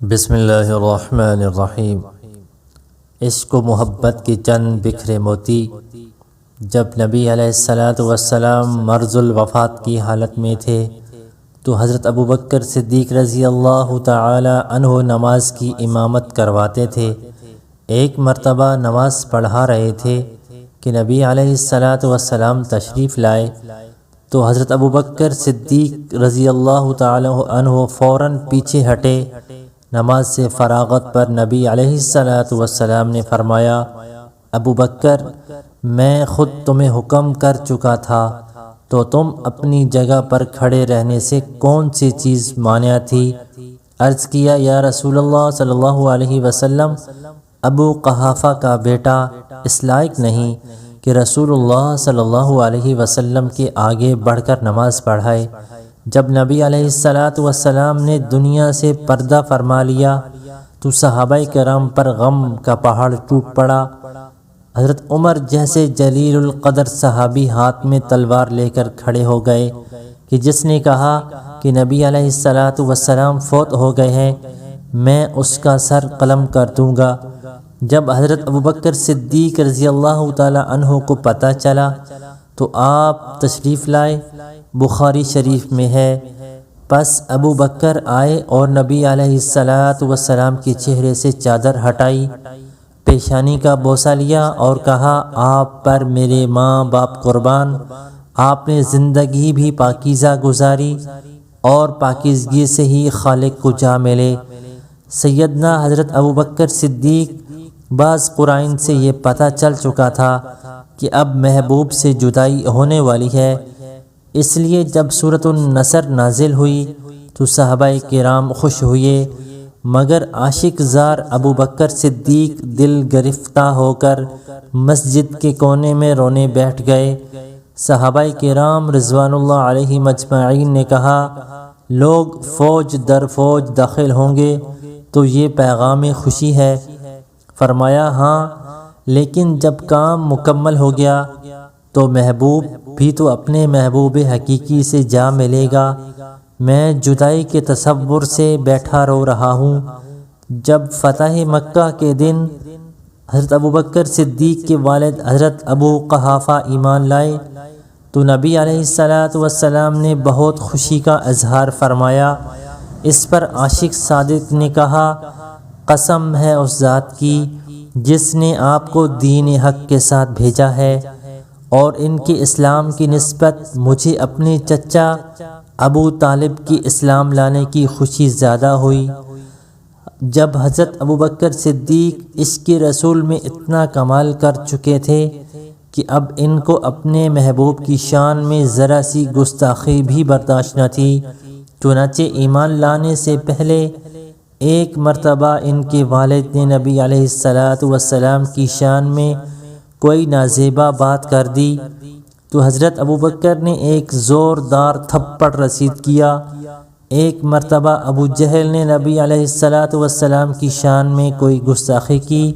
بسم اللہ الرحمن الرحیم۔ عشق و محبت کے چند بکھرے موتی۔ جب نبی علیہ السلام مرض الوفات کی حالت میں تھے تو حضرت ابوبکر صدیق رضی اللہ تعالی عنہ نماز کی امامت کرواتے تھے۔ ایک مرتبہ نماز پڑھا رہے تھے کہ نبی علیہ السلام تشریف لائے تو حضرت ابوبکر صدیق رضی اللہ تعالی عنہ فوراً پیچھے ہٹے۔ نماز سے فراغت پر نبی علیہ السلام نے فرمایا، ابوبکر، میں خود تمہیں حکم کر چکا تھا تو تم اپنی جگہ پر کھڑے رہنے سے کون سی چیز مانع تھی؟ عرض کیا، یا رسول اللہ صلی اللہ علیہ وسلم، ابو قحافہ کا بیٹا اس لائق نہیں کہ رسول اللہ صلی اللہ علیہ وسلم کے آگے بڑھ کر نماز پڑھائے۔ جب نبی علیہ السلام نے دنیا سے پردہ فرما لیا تو صحابہ کرام پر غم کا پہاڑ ٹوٹ پڑا۔ حضرت عمر جیسے جلیل القدر صحابی ہاتھ میں تلوار لے کر کھڑے ہو گئے کہ جس نے کہا کہ نبی علیہ السلام فوت ہو گئے ہیں، میں اس کا سر قلم کر دوں گا۔ جب حضرت ابوبکر صدیق رضی اللہ تعالی عنہ کو پتہ چلا تو آپ تشریف لائے۔ بخاری شریف میں ہے، پس ابو بکر آئے اور نبی علیہ السلام کے چہرے سے چادر ہٹائی، پیشانی کا بوسہ لیا اور کہا، آپ پر میرے ماں باپ قربان، آپ نے زندگی بھی پاکیزہ گزاری اور پاکیزگی سے ہی خالق کو جا ملے۔ سیدنا حضرت ابوبکر صدیق بعض قرائن سے یہ پتہ چل چکا تھا کہ اب محبوب سے جدائی ہونے والی ہے، اس لیے جب سورۃ النصر نازل ہوئی تو صحابہ کرام خوش ہوئے، مگر عاشق زار ابوبکر صدیق دل گرفتہ ہو کر مسجد کے کونے میں رونے بیٹھ گئے۔ صحابہ کرام رضوان اللہ علیہم اجمعین نے کہا، لوگ فوج در فوج داخل ہوں گے تو یہ پیغام خوشی ہے۔ فرمایا، ہاں، لیکن جب کام مکمل ہو گیا تو محبوب بھی تو اپنے محبوب حقیقی سے جا ملے گا۔ میں جدائی کے تصور سے بیٹھا رو رہا ہوں۔ جب فتح مکہ کے دن حضرت ابوبکر صدیق کے والد حضرت ابو قحافہ ایمان لائے تو نبی علیہ السلام نے بہت خوشی کا اظہار فرمایا۔ اس پر عاشق صادق نے کہا، قسم ہے اس ذات کی جس نے آپ کو دین حق کے ساتھ بھیجا ہے، اور ان کے اسلام کی نسبت مجھے اپنے چچا ابو طالب کی اسلام لانے کی خوشی زیادہ ہوئی۔ جب حضرت ابوبکر صدیق اس کے رسول میں اتنا کمال کر چکے تھے کہ اب ان کو اپنے محبوب کی شان میں ذرا سی گستاخی بھی برداشت نہ تھی، چنانچہ ایمان لانے سے پہلے ایک مرتبہ ان کے والد نے نبی علیہ السلام کی شان میں کوئی نازیبا بات کر دی تو حضرت ابوبکر نے ایک زوردار تھپڑ رسید کیا۔ ایک مرتبہ ابو جہل نے نبی علیہ السلام کی شان میں کوئی گستاخی کی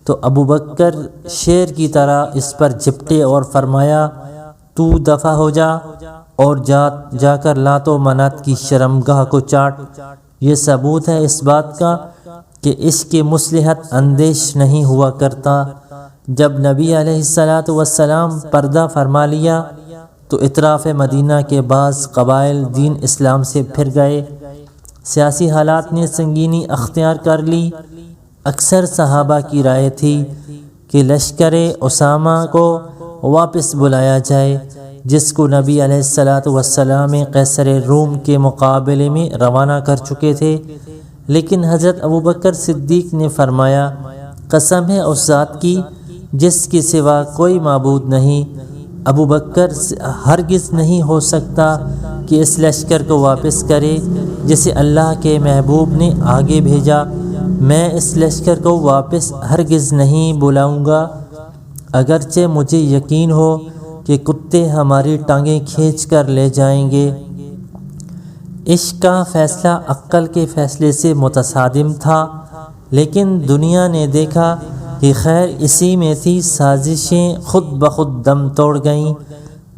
تو ابوبکر شیر کی طرح اس پر جھپٹے اور فرمایا، تو دفع ہو جا اور جا کر لات و منات کی شرمگاہ کو چاٹ۔ یہ ثبوت ہے اس بات کا کہ اس کے مصلحت اندیش نہیں ہوا کرتا۔ جب نبی علیہ السلام پردہ فرما لیا تو اطراف مدینہ کے بعض قبائل دین اسلام سے پھر گئے۔ سیاسی حالات نے سنگینی اختیار کر لی۔ اکثر صحابہ کی رائے تھی کہ لشکر اسامہ کو واپس بلایا جائے، جس کو نبی علیہ السلام قیصر روم کے مقابلے میں روانہ کر چکے تھے، لیکن حضرت ابوبکر صدیق نے فرمایا، قسم ہے اس ذات کی جس کے سوا کوئی معبود نہیں، ابوبکر ہرگز نہیں ہو سکتا کہ اس لشکر کو واپس کرے جسے اللہ کے محبوب نے آگے بھیجا۔ میں اس لشکر کو واپس ہرگز نہیں بلاؤں گا، اگرچہ مجھے یقین ہو کہ کتے ہماری ٹانگیں کھینچ کر لے جائیں گے۔ عشق کا فیصلہ عقل کے فیصلے سے متصادم تھا، لیکن دنیا نے دیکھا کہ خیر اسی میں تھی۔ سازشیں خود بخود دم توڑ گئیں،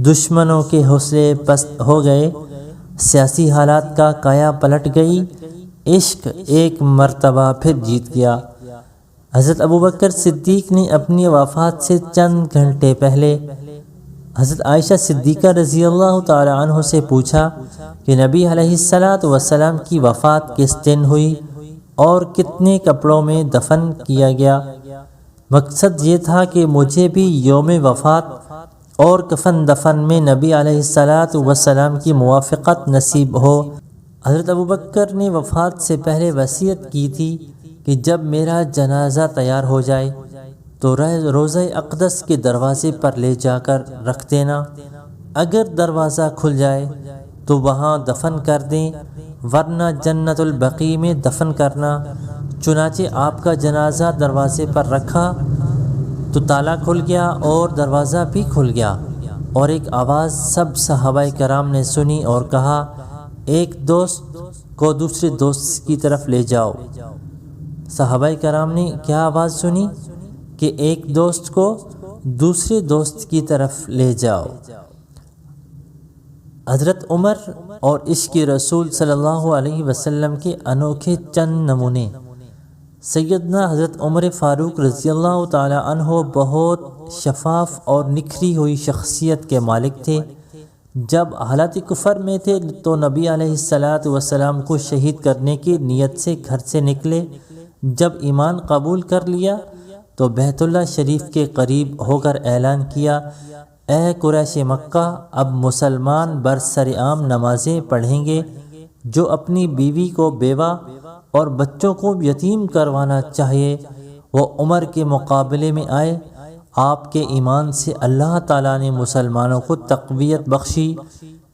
دشمنوں کے حوصلے پست ہو گئے، سیاسی حالات کا کایا پلٹ گئی۔ عشق ایک مرتبہ پھر جیت گیا۔ حضرت ابوبکر صدیق نے اپنی وفات سے چند گھنٹے پہلے حضرت عائشہ صدیقہ رضی اللہ تعالی عنہ سے پوچھا کہ نبی علیہ السلام کی وفات کس دن ہوئی اور کتنے کپڑوں میں دفن کیا گیا۔ مقصد یہ تھا کہ مجھے بھی یوم وفات اور کفن دفن میں نبی علیہ السلام کی موافقت نصیب ہو۔ حضرت ابوبکر نے وفات سے پہلے وصیت کی تھی کہ جب میرا جنازہ تیار ہو جائے تو روضہ اقدس کے دروازے پر لے جا کر رکھ دینا، اگر دروازہ کھل جائے تو وہاں دفن کر دیں، ورنہ جنت البقیع میں دفن کرنا۔ چنانچہ آپ کا جنازہ دروازے پر رکھا تو تالا کھل گیا اور دروازہ بھی کھل گیا، اور ایک آواز سب صحابہ کرام نے سنی اور کہا، ایک دوست کو دوسرے دوست کی طرف لے جاؤ۔ صحابہ کرام نے کیا آواز سنی کہ ایک دوست کو دوسرے دوست کی طرف لے جاؤ۔ حضرت عمر اور عشق رسول صلی اللہ علیہ وسلم کے انوکھے چند نمونے۔ سیدنا حضرت عمر فاروق رضی اللہ تعالی عنہ بہت شفاف اور نکھری ہوئی شخصیت کے مالک تھے۔ جب حالت کفر میں تھے تو نبی علیہ السلام کو شہید کرنے کی نیت سے گھر سے نکلے۔ جب ایمان قبول کر لیا تو بیت اللہ شریف کے قریب ہو کر اعلان کیا، اے قریش مکہ، اب مسلمان برسر عام نمازیں پڑھیں گے۔ جو اپنی بیوی کو بیوہ اور بچوں کو یتیم کروانا چاہیے وہ عمر کے مقابلے میں آئے۔ آپ کے ایمان سے اللہ تعالیٰ نے مسلمانوں کو تقویت بخشی۔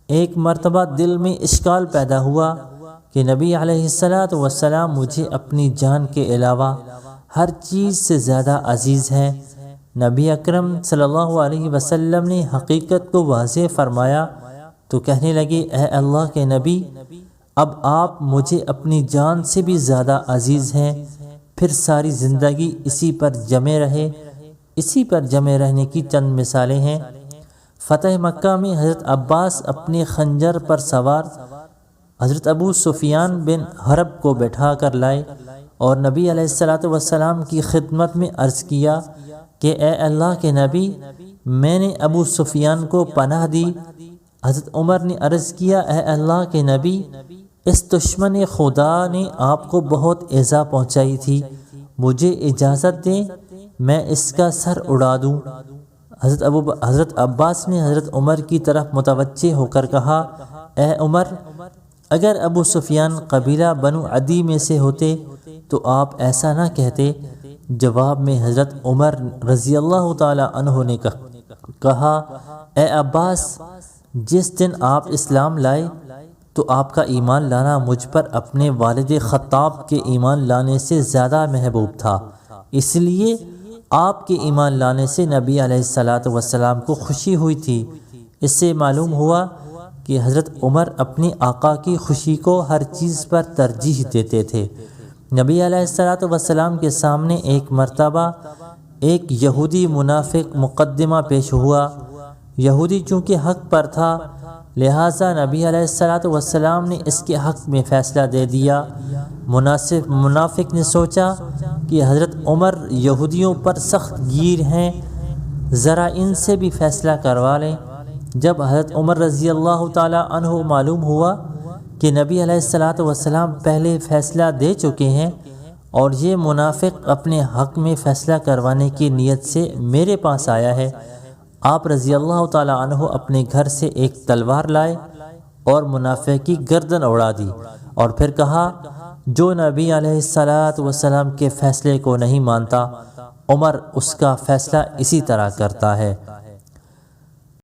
ایک مرتبہ دل میں اشکال پیدا ہوا کہ نبی علیہ السلام مجھے اپنی جان کے علاوہ ہر چیز سے زیادہ عزیز ہیں۔ نبی اکرم صلی اللہ علیہ وسلم نے حقیقت کو واضح فرمایا تو کہنے لگے، اے اللہ کے نبی، اب آپ مجھے اپنی جان سے بھی زیادہ عزیز ہیں۔ پھر ساری زندگی اسی پر جمے رہے۔ اسی پر جمے رہنے کی چند مثالیں ہیں۔ فتح مکہ میں حضرت عباس اپنے خنجر پر سوار حضرت ابو سفیان بن حرب کو بٹھا کر لائے اور نبی علیہ السلام کی خدمت میں عرض کیا کہ اے اللہ کے نبی، میں نے ابو سفیان کو پناہ دی۔ حضرت عمر نے عرض کیا، اے اللہ کے نبی، اس دشمن خدا نے آپ کو بہت ایذا پہنچائی تھی، مجھے اجازت دیں میں اس کا سر اڑا دوں۔ حضرت عباس نے حضرت عمر کی طرف متوجہ ہو کر کہا، اے عمر، اگر ابو سفیان قبیلہ بنو عدی میں سے ہوتے تو آپ ایسا نہ کہتے۔ جواب میں حضرت عمر رضی اللہ تعالی عنہ نے کہا، اے عباس، جس دن آپ اسلام لائے تو آپ کا ایمان لانا مجھ پر اپنے والد خطاب کے ایمان لانے سے زیادہ محبوب تھا، اس لیے آپ کے ایمان لانے سے نبی علیہ السلام کو خوشی ہوئی تھی۔ اس سے معلوم ہوا کہ حضرت عمر اپنے آقا کی خوشی کو ہر چیز پر ترجیح دیتے تھے۔ نبی علیہ السلام کے سامنے ایک مرتبہ ایک یہودی منافق مقدمہ پیش ہوا۔ یہودی چونکہ حق پر تھا لہٰذا نبی علیہ السلام نے اس کے حق میں فیصلہ دے دیا۔ منافق نے سوچا کہ حضرت عمر یہودیوں پر سخت گیر ہیں، ذرا ان سے بھی فیصلہ کروا لیں۔ جب حضرت عمر رضی اللہ تعالی عنہ معلوم ہوا کہ نبی علیہ السلام پہلے فیصلہ دے چکے ہیں اور یہ منافق اپنے حق میں فیصلہ کروانے کی نیت سے میرے پاس آیا ہے، آپ رضی اللہ تعالی عنہ اپنے گھر سے ایک تلوار لائے اور منافق کی گردن اڑا دی اور پھر کہا، جو نبی علیہ السلام کے فیصلے کو نہیں مانتا، عمر اس کا فیصلہ اسی طرح کرتا ہے۔